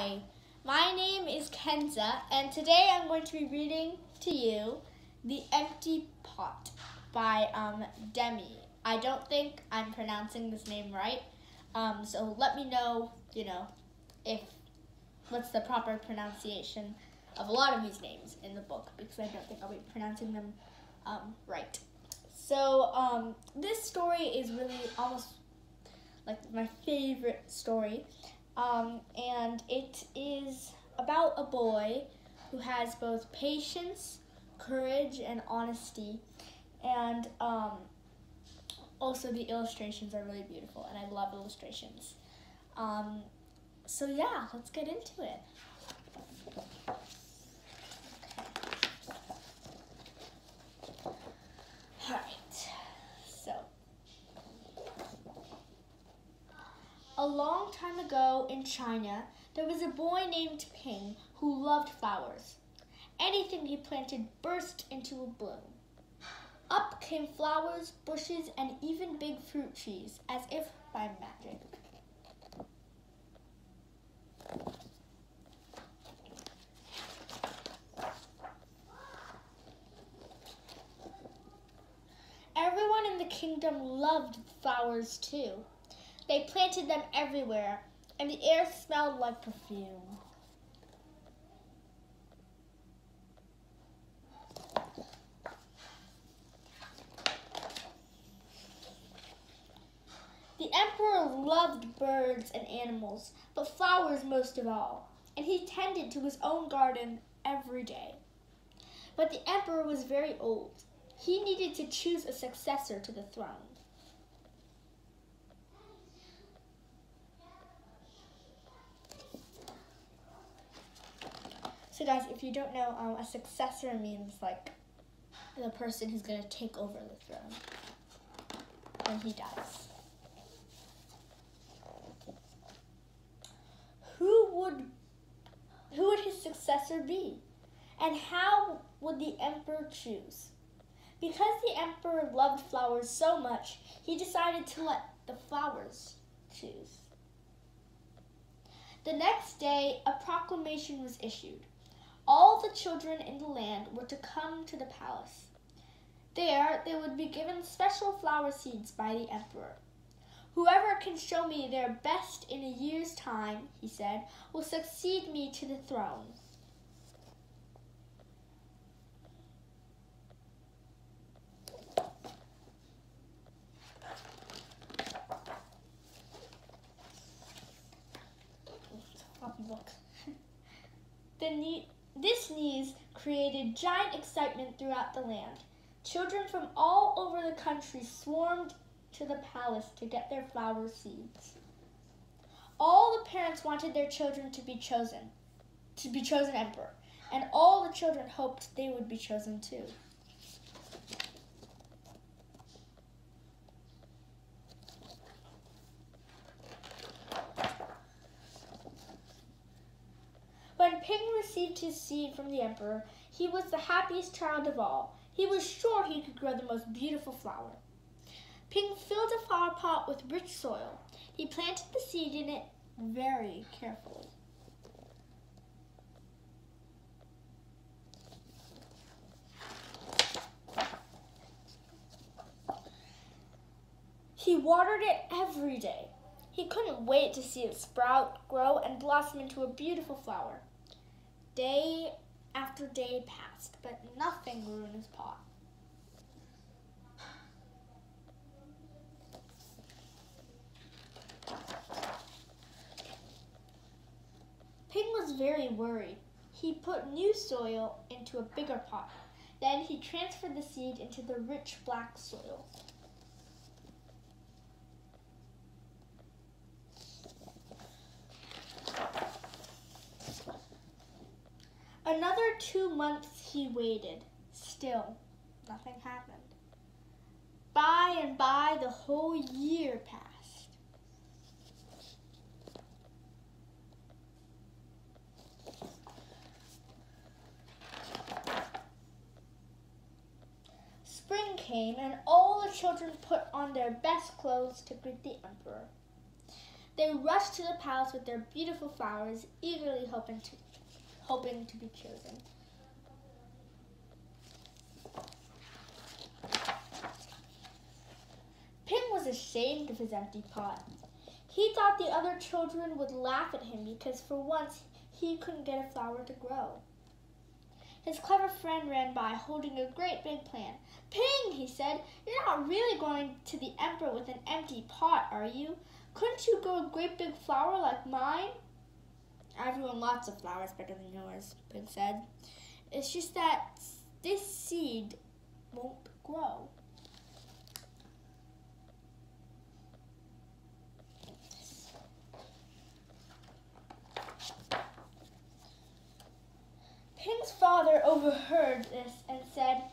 Hi, my name is Kenza, and today I'm going to be reading to you The Empty Pot by Demi. I don't think I'm pronouncing this name right, so let me know, if what's the proper pronunciation of a lot of these names in the book, because I don't think I'll be pronouncing them right. So this story is really almost like my favorite story. And it is about a boy who has both patience, courage, and honesty. And also the illustrations are really beautiful, and I love illustrations. So yeah, let's get into it. A long time ago in China, there was a boy named Ping who loved flowers. Anything he planted burst into a bloom. Up came flowers, bushes, and even big fruit trees, as if by magic. Everyone in the kingdom loved flowers too. They planted them everywhere, and the air smelled like perfume. The emperor loved birds and animals, but flowers most of all, and he tended to his own garden every day. But the emperor was very old. He needed to choose a successor to the throne. So guys, if you don't know, a successor means like the person who's going to take over the throne when he dies. Who would his successor be? And how would the emperor choose? Because the emperor loved flowers so much, he decided to let the flowers choose. The next day, a proclamation was issued. All the children in the land were to come to the palace. There, they would be given special flower seeds by the emperor. Whoever can show me their best in a year's time, he said, will succeed me to the throne. This news created giant excitement throughout the land. Children from all over the country swarmed to the palace to get their flower seeds. All the parents wanted their children to be chosen emperor, and all the children hoped they would be chosen too. When Ping received his seed from the emperor, he was the happiest child of all. He was sure he could grow the most beautiful flower. Ping filled a flower pot with rich soil. He planted the seed in it very carefully. He watered it every day. He couldn't wait to see it sprout, grow, and blossom into a beautiful flower. Day after day passed, but nothing grew in his pot. Ping was very worried. He put new soil into a bigger pot. Then he transferred the seed into the rich black soil. Another 2 months he waited. Still, nothing happened. By and by, the whole year passed. Spring came, and all the children put on their best clothes to greet the emperor. They rushed to the palace with their beautiful flowers, eagerly hoping to be chosen. Ping was ashamed of his empty pot. He thought the other children would laugh at him because for once he couldn't get a flower to grow. His clever friend ran by holding a great big plan. "Ping," he said, "you're not really going to the emperor with an empty pot, are you? Couldn't you grow a great big flower like mine?" "I've grown lots of flowers better than yours," Ping said. "It's just that this seed won't grow." Ping's father overheard this and said,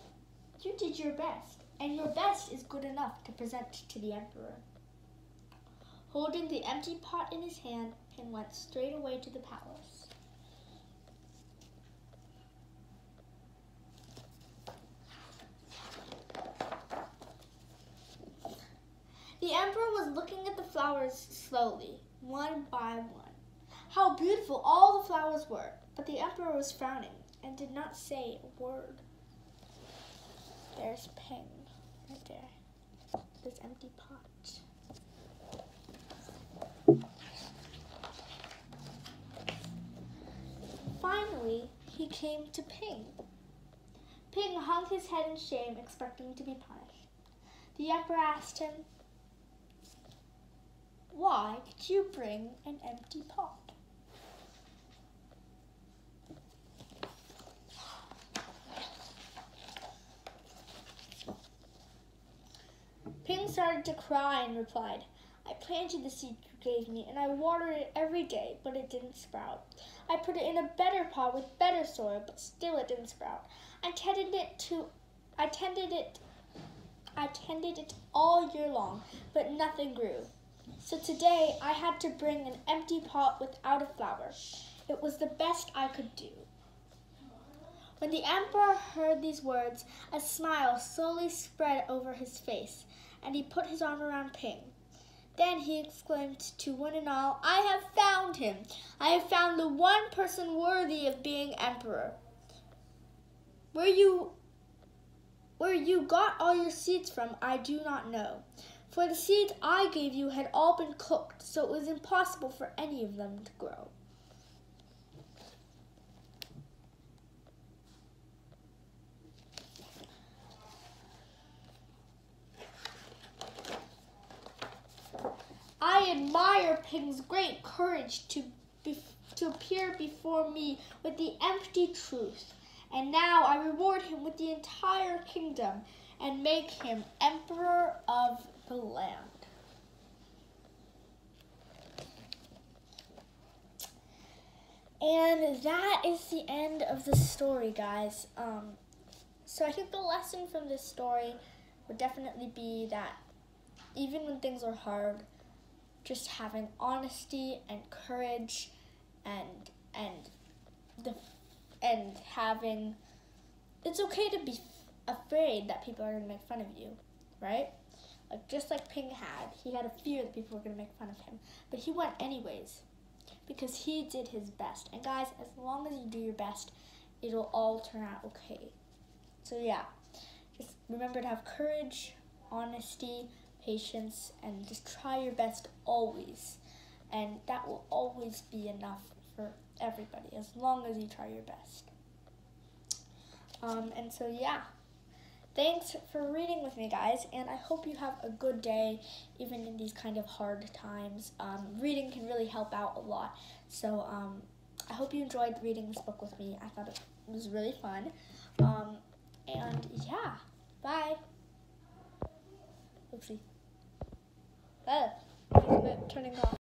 "You did your best, and your best is good enough to present to the emperor." Holding the empty pot in his hand, Ping went straight away to the palace. The emperor was looking at the flowers slowly, one by one. How beautiful all the flowers were, but the emperor was frowning and did not say a word. There's Ping, right there, this empty pot. Finally, he came to Ping. Ping hung his head in shame, expecting to be punished. The emperor asked him, "Why did you bring an empty pot?" Ping started to cry and replied, "I planted the seed you gave me and I watered it every day, but it didn't sprout. I put it in a better pot with better soil, but still it didn't sprout. I tended it all year long, but nothing grew. So today I had to bring an empty pot without a flower. It was the best I could do." When the emperor heard these words, a smile slowly spread over his face, and he put his arm around Ping. Then he exclaimed to one and all, "I have found him! I have found the one person worthy of being emperor. Where you got all your seeds from, I do not know. For the seeds I gave you had all been cooked, so it was impossible for any of them to grow." "I admire Ping's great courage to appear before me with the empty truth, and now I reward him with the entire kingdom and make him emperor of the land." And that is the end of the story, guys. So I think the lesson from this story would definitely be that even when things are hard, just having honesty and courage and having, it's okay to be afraid that people are going to make fun of you, right? Like just like Ping had, he had a fear that people were going to make fun of him, but he went anyways because he did his best. And guys, as long as you do your best, it'll all turn out okay. So yeah, just remember to have courage, honesty, patience, and just try your best always. And that will always be enough for everybody, as long as you try your best. And so yeah, thanks for reading with me, guys, and I hope you have a good day, even in these kind of hard times. Reading can really help out a lot. So I hope you enjoyed reading this book with me. I thought it was really fun. And yeah, bye. Oopsie. Turning off.